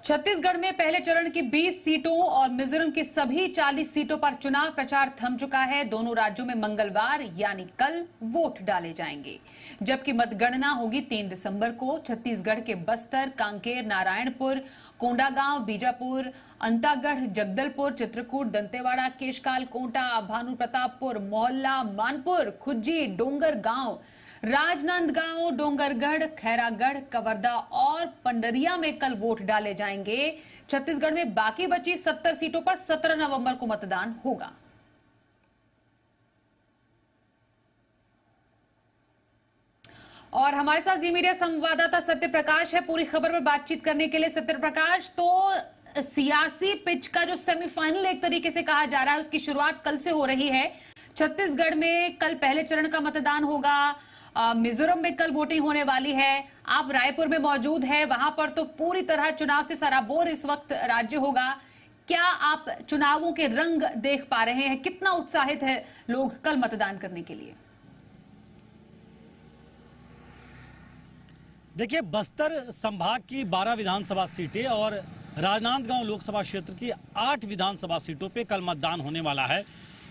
छत्तीसगढ़ में पहले चरण की 20 सीटों और मिजोरम की सभी 40 सीटों पर चुनाव प्रचार थम चुका है। दोनों राज्यों में मंगलवार यानी कल वोट डाले जाएंगे, जबकि मतगणना होगी 3 दिसंबर को। छत्तीसगढ़ के बस्तर, कांकेर, नारायणपुर, कोंडागांव, बीजापुर, अंतागढ़, जगदलपुर, चित्रकूट, दंतेवाड़ा, केशकाल, कोंटा, भानुप्रतापपुर, मोहल्ला, मानपुर, खुज्जी, डोंगरगांव, राजनांदगांव, डोंगरगढ़, खैरागढ़, कवर्धा और पंडरिया में कल वोट डाले जाएंगे। छत्तीसगढ़ में बाकी बची 70 सीटों पर 17 नवंबर को मतदान होगा। और हमारे साथ जी मीडिया संवाददाता सत्य प्रकाश है पूरी खबर में बातचीत करने के लिए। सत्य प्रकाश, तो सियासी पिच का जो सेमीफाइनल एक तरीके से कहा जा रहा है, उसकी शुरुआत कल से हो रही है। छत्तीसगढ़ में कल पहले चरण का मतदान होगा, मिजोरम में कल वोटिंग होने वाली है। आप रायपुर में मौजूद हैं, वहां पर तो पूरी तरह चुनाव से सराबोर इस वक्त राज्य होगा। क्या आप चुनावों के रंग देख पा रहे हैं? कितना उत्साहित है लोग कल मतदान करने के लिए? देखिए, बस्तर संभाग की 12 विधानसभा सीटें और राजनांदगांव लोकसभा क्षेत्र की 8 विधानसभा सीटों पे कल मतदान होने वाला है।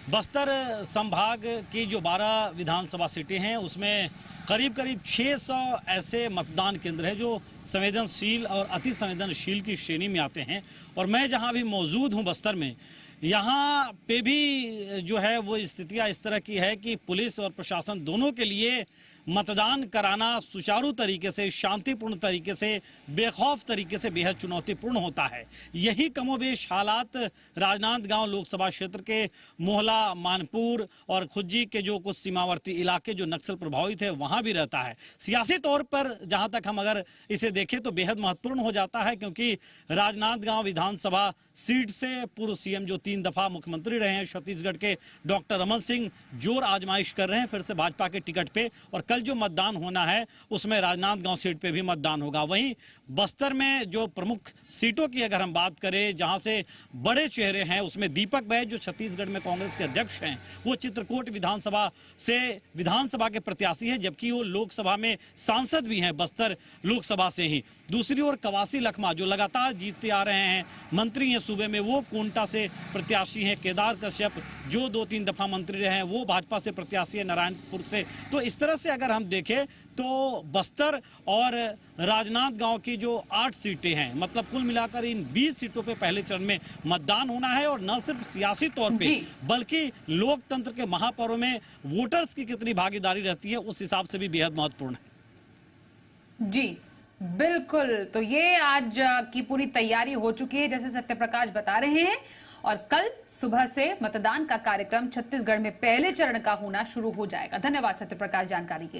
बस्तर संभाग की जो 12 विधानसभा सीटें हैं, उसमें करीब 600 ऐसे मतदान केंद्र हैं जो संवेदनशील और अति संवेदनशील की श्रेणी में आते हैं। और मैं जहां भी मौजूद हूं बस्तर में, यहाँ पे भी जो है वो स्थितियां इस तरह की है कि पुलिस और प्रशासन दोनों के लिए मतदान कराना सुचारू तरीके से, शांतिपूर्ण तरीके से, बेखौफ तरीके से बेहद चुनौतीपूर्ण होता है। यही कमोबेश हालात राजनांदगांव लोकसभा क्षेत्र के मोहला, मानपुर और खुज्जी के जो कुछ सीमावर्ती इलाके जो नक्सल प्रभावित है वहां भी रहता है। सियासी तौर पर जहां तक हम अगर इसे देखें तो बेहद महत्वपूर्ण हो जाता है, क्योंकि राजनांदगांव विधानसभा सीट से पूर्व सीएम जो 3 दफा मुख्यमंत्री रहे हैं छत्तीसगढ़ के, डॉक्टर रमन सिंह जोर आजमाइश कर रहे हैं फिर से भाजपा के टिकट पे। और कल जो मतदान होना है उसमें राजनांदगांव सीट पे भी मतदान होगा। वहीं बस्तर में जो प्रमुख सीटों की अगर हम बात करें, जहां से बड़े चेहरे हैं, उसमें दीपक बैज जो छत्तीसगढ़ में कांग्रेस के अध्यक्ष हैं, वो चित्रकूट विधानसभा से विधानसभा के प्रत्याशी हैं, जबकि वो लोकसभा में सांसद भी हैं बस्तर लोकसभा से ही। दूसरी ओर कवासी लखमा जो लगातार जीतते आ रहे हैं, मंत्री हैं सूबे में, वो कोंटा से प्रत्याशी हैं। केदार कश्यप जो 2-3 दफा मंत्री रहे हैं, वो भाजपा से प्रत्याशी है नारायणपुर से। तो इस तरह से अगर हम देखें तो बस्तर और राजनांदगांव की जो 8 सीटें हैं, मतलब कुल मिलाकर इन 20 सीटों पे पहले चरण में मतदान होना है। और न सिर्फ सियासी तौर पे बल्कि लोकतंत्र के महापर्व में वोटर्स की कितनी भागीदारी रहती है उस हिसाब से भी बेहद महत्वपूर्ण है। जी बिल्कुल, तो ये आज की पूरी तैयारी हो चुकी है जैसे सत्य प्रकाश बता रहे हैं, और कल सुबह से मतदान का कार्यक्रम छत्तीसगढ़ में पहले चरण का होना शुरू हो जाएगा। धन्यवाद सत्य प्रकाश जानकारी के लिए।